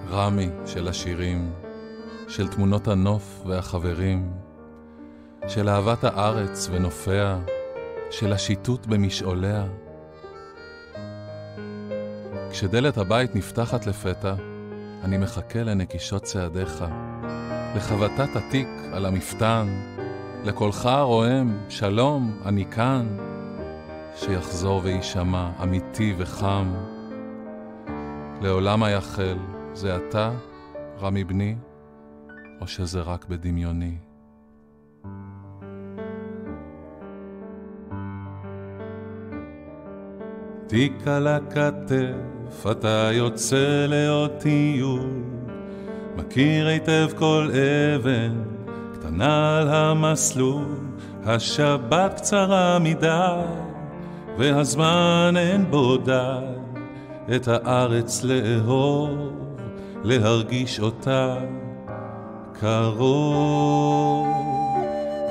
רמי של השירים, של תמונות הנוף והחברים, של אהבת הארץ ונופיה, של השיטוט במשעוליה. כשדלת הבית נפתחת לפתע, אני מחכה לנקישות צעדיך, לחבטת עתיק על המפתן, לקולך הרועם, שלום, אני כאן, שיחזור וישמע אמיתי וחם. לעולם היחל, זה אתה, רמי בני, או שזה רק בדמיוני? תיק על הכתף, אתה יוצא לעוד טיול, מכיר היטב כל אבן, קטנה על המסלול, השבת קצרה מדי, והזמן אין בו די, את הארץ לאהוב, להרגיש אותה קרוב.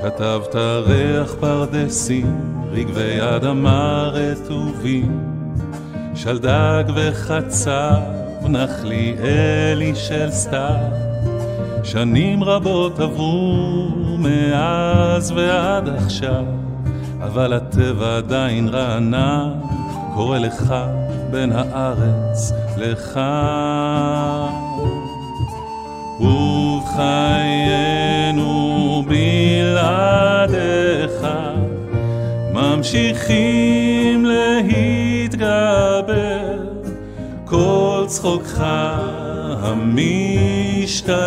כתבת ריח פרדסים, רגבי אדמה רטובים, שלדג וחצב, נחלי אלי של סתיו. שנים רבות עברו מאז ועד עכשיו, אבל הטבע עדיין רענן, קורא לך בין הארץ לך. ובחיינו בלעדיך ממשיכים להתגבר, כל צחוקך המשתלח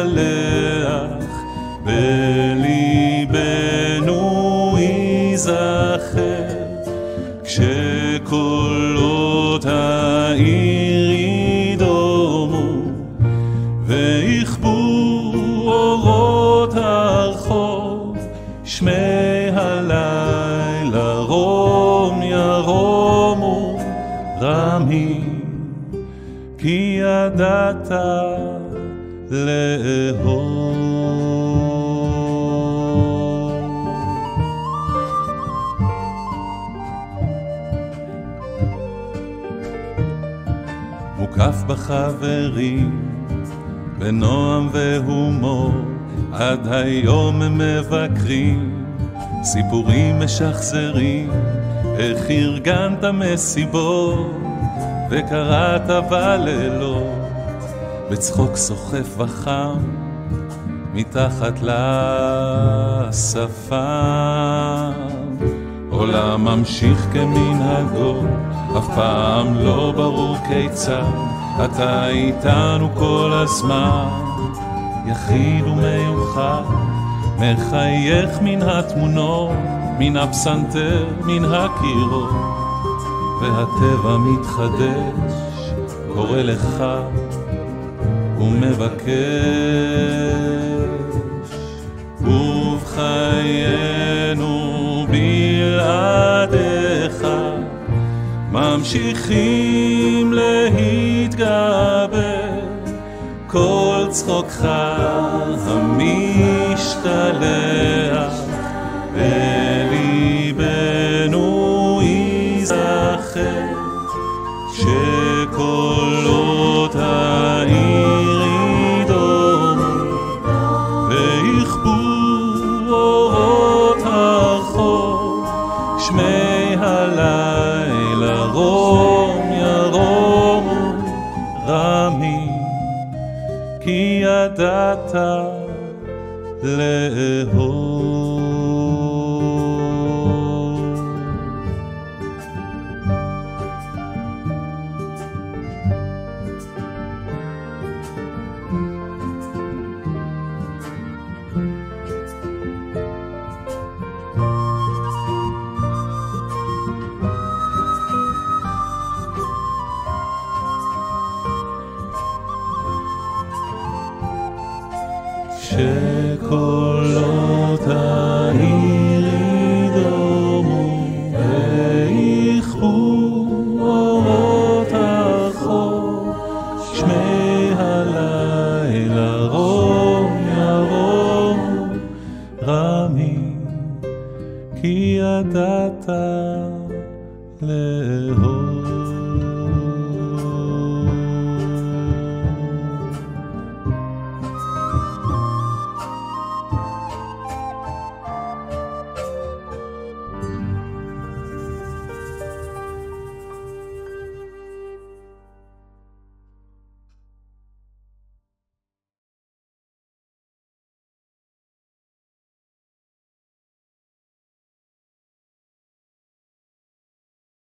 בליבנו ייזכר, כשקולות העיר ידומו ויכבו אורות הרחוב, שמי הלילה רום ירומו. רמי, כי ידעת לאהוב. מוקף בחברים, בנועם והומור, עד היום הם מבקרים, סיפורים משחזרים, איך ארגנת מסיבות וקראת בלילות, בצחוק סוחף וחם מתחת לשפם. עולם ממשיך כמנהגו, אף פעם לא ברור כיצד, אתה איתנו כל הזמן, יחיד ומיוחד, מחייך מן התמונות, מן הפסנתר, מן הקירות, והטבע מתחדש, קורא לך ומבקש. ובחיינו בלעדיך ממשיכים להתגבר, כל צחוקך המשתלח בליבנו ייזכר, שקולות העיר ידומו ויכבו אורות הרחוב, שמי הלילה רום ירומו. רמי, כי ידעת לאהוב. שקולות העיר ידומו ויכבו אורות הרחוב, שמי הלילה רום ירומו. רמי, כי ידעת לאהוב.